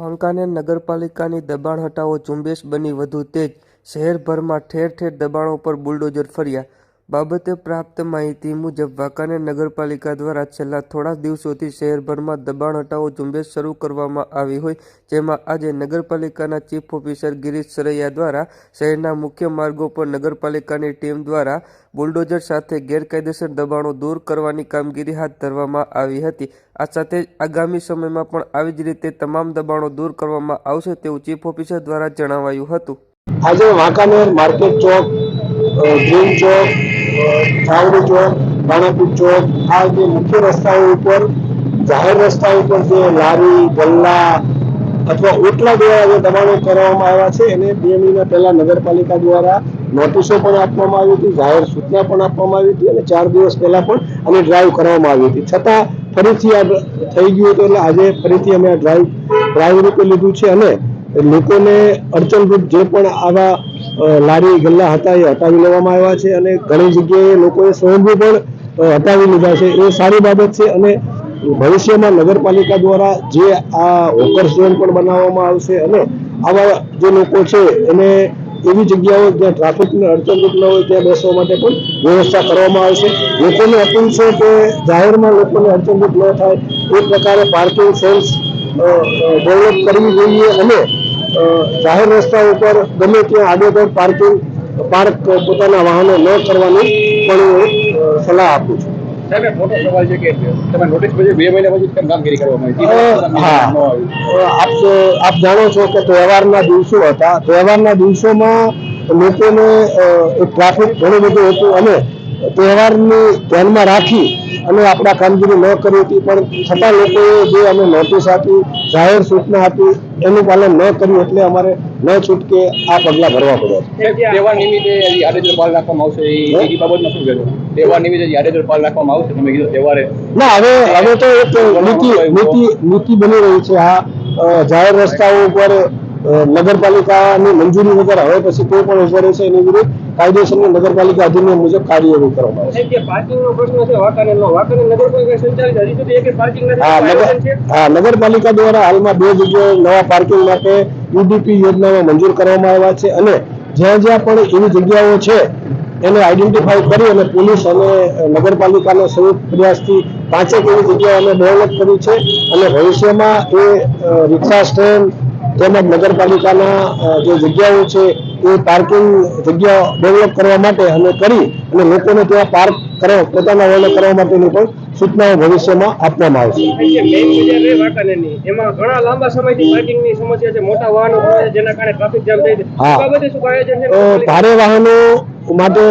વાંકાનેર નગરપાલિકાની દબાણ હટાવો ઝુંબેશ બની વધુ તેજ, શહેરભરમાં ઠેર ઠેર દબાણો પર બુલડોઝર ફર્યા. બાબતે પ્રાપ્ત માહિતી મુજબ વાંકાનેર નગરપાલિકા દ્વારા છેલ્લા થોડા દિવસોથી શહેરભરમાં દબાણ હટાવો ઝુંબેશ શરૂ કરવામાં આવી હોય, જેમાં આજે નગરપાલિકાના ચીફ ઓફિસર ગિરીશ સરૈયા દ્વારા શહેરના મુખ્ય માર્ગો પર નગરપાલિકાની ટીમ દ્વારા બુલડોઝર સાથે ગેરકાયદેસર દબાણો દૂર કરવાની કામગીરી હાથ ધરવામાં આવી હતી. આ સાથે જ આગામી સમયમાં પણ આવી જ રીતે તમામ દબાણો દૂર કરવામાં આવશે તેવું ચીફ ઓફિસર દ્વારા જણાવાયું હતું. આજે વાંકાનેર માર્કેટ ચોક, ગ્રીન ચોક, ચાવડી ચોક, દાણાપીર ચોક, આ જે મુખ્ય રસ્તાઓ ઉપર, જાહેર રસ્તા ઉપર જે લારી, ગલ્લા અથવા ઓટલા દ્વારા જે દબાણો કરવામાં આવ્યા છે એને 2 મહિના પહેલા નગરપાલિકા દ્વારા નોટિસો પણ આપવામાં આવી હતી, જાહેર સૂચના પણ આપવામાં આવી હતી અને 4 દિવસ પહેલા પણ આની ડ્રાઈવ કરવામાં આવી હતી. છતાં ફરીથી આ થઈ ગયું હતું એટલે આજે ફરીથી અમે આ ડ્રાઈવ રૂપે લીધું છે અને લોકોને અડચણરૂપ જે પણ આવા લારી ગલ્લા હતા એ હટાવી લેવામાં આવ્યા છે અને ઘણી જગ્યાએ લોકોએ સ્વયંભૂ પણ હટાવી લીધા છે. એ સારી બાબત છે અને ભવિષ્યમાં નગરપાલિકા દ્વારા જે આ હોકર ઝોન પણ બનાવવામાં આવશે અને આવા જે લોકો છે એને એવી જગ્યાઓ જ્યાં ટ્રાફિકને અડચણરૂપ ન હોય ત્યાં બેસવા માટે પણ વ્યવસ્થા કરવામાં આવશે. લોકોને અપીલ છે કે જાહેરમાં લોકોને અડચણરૂપ ન થાય એ પ્રકારે પાર્કિંગ સેન્સ ડેવલપ કરવી જોઈએ અને જાહેર રસ્તા ઉપર ગમે ત્યાં આડેધડ પાર્ક પોતાના વાહનો ન કરવાની પણ સલાહ આપું છું. મોટો સવાલ છે કે તમે નોટિસ પછી 2 મહિના પછી કામગીરી કરવામાં આવી. આપ જાણો છો કે તહેવારના દિવસો હતા. તહેવારના દિવસોમાં લોકોને ટ્રાફિક ઘણું બધું હતું અને તહેવારની ધ્યાનમાં રાખી અને આપણા કામગીરી ન કરી હતી, પણ છતાં લોકોએ જે અમે નોટિસ આપી, જાહેર સૂચના આપી એનું પાલન ન કર્યું એટલે અમારે ન છૂટકે આ પગલાં ભરવા પડ્યા છે. તહેવાર નિમિત્તે આડેધડ પાલ રાખવામાં આવશે એ બાબતમાં શું કહેશો? તહેવાર નિમિત્તે આડેધડ પાલ રાખવામાં આવશે, તમે કીધું તહેવારે ના, હવે તો એક નીતિ બની રહી છે. આ જાહેર રસ્તાઓ ઉપર નગરપાલિકાની મંજૂરી વગર હવે પછી કોઈ પણ ઉભો રહેશે એની વિરુદ્ધ કાયદેસરની નગરપાલિકા અધિનિયમ મુજબ કાર્યવાહી કરવામાં આવશે. જે પાર્કિંગનો પ્રશ્ન છે વાંકાનેરનો, વાંકાનેર નગરપાલિકા સંચાલિત હજી સુધી એક પાર્કિંગ નથી. નગરપાલિકા દ્વારા હાલમાં 2 જગ્યાએ નવા પાર્કિંગ માટે યુડીપી યોજનામાં મંજૂર કરવામાં આવ્યા છે અને જ્યાં જ્યાં પણ એવી જગ્યાઓ છે એને આઈડેન્ટિફાઈ કરી અને પોલીસ અને નગરપાલિકાના સંયુક્ત પ્રયાસથી 5 એવી જગ્યાઓ અમે ડેવલપ કરી છે અને ભવિષ્યમાં એ રિક્ષા સ્ટેન્ડ તેમજ નગરપાલિકાના જે જગ્યાઓ છે એ પાર્કિંગ જગ્યા ડેવલપ કરવા માટે અમે કરી અને લોકોને ત્યાં પાર્ક પોતાના વાહનો કરવા માટેની પણ સૂચનાઓ ભવિષ્યમાં આપવામાં આવશે. એમાં ઘણા લાંબા સમયથી પાર્કિંગની સમસ્યા છે, મોટા વાહનો જેના કારણે ટ્રાફિક જામ થઈ છે. ભારે વાહનો માટે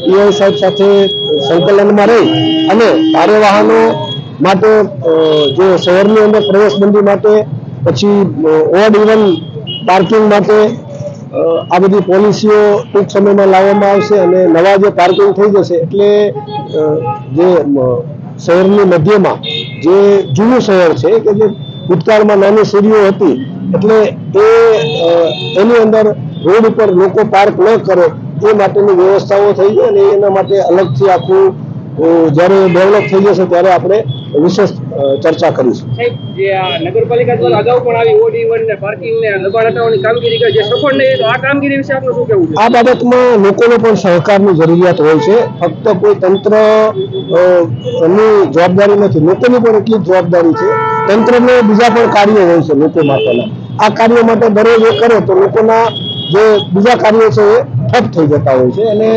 પીઆઈ સાહેબ સાથે સંકલનમાં રહી અને ભારે વાહનો માટે જે શહેરની અંદર પ્રવેશબંધી માટે પછી ઓડ ઇવન પાર્કિંગ માટે આ બધી પોલિસીઓ ટૂંક સમયમાં લાવવામાં આવશે અને નવા જે પાર્કિંગ થઈ જશે એટલે જે શહેરની મધ્યમાં જે જૂનું શહેર છે કે જે ભૂતકાળમાં નાની શેરીઓ હતી એટલે એની અંદર રોડ ઉપર લોકો પાર્ક ન કરે એ માટેની વ્યવસ્થાઓ થઈ ગઈ અને એના માટે અલગથી આખું જ્યારે ડેવલપ થઈ જશે ત્યારે આપણે વિશેષ ચર્ચા કરીશું. જે નગરપાલિકા દ્વારા અગાઉ પણ આવી ઓડ ઇવન ને પાર્કિંગ ને દબાણ હટાવવાની કામગીરી કરી જે સફળ નહીં, તો આ કામગીરી વિશે આપનું શું કહેવું છે? આ બાબતમાં લોકોને પણ સહકારની જરૂરિયાત હોય છે. ફક્ત કોઈ તંત્ર ની જવાબદારી નથી, લોકોની પણ એટલી જ જવાબદારી છે. તંત્રને બીજા પણ કાર્યો હોય છે લોકો માટેના. આ કાર્યો માટે દરરોજ એ કરે તો લોકોના જે બીજા કાર્યો છે એ ઠપ થઈ જતા હોય છે અને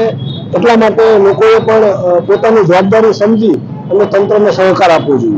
એટલા માટે લોકોએ પણ પોતાની જવાબદારી સમજી અને તંત્રને સહકાર આપવો જોઈએ.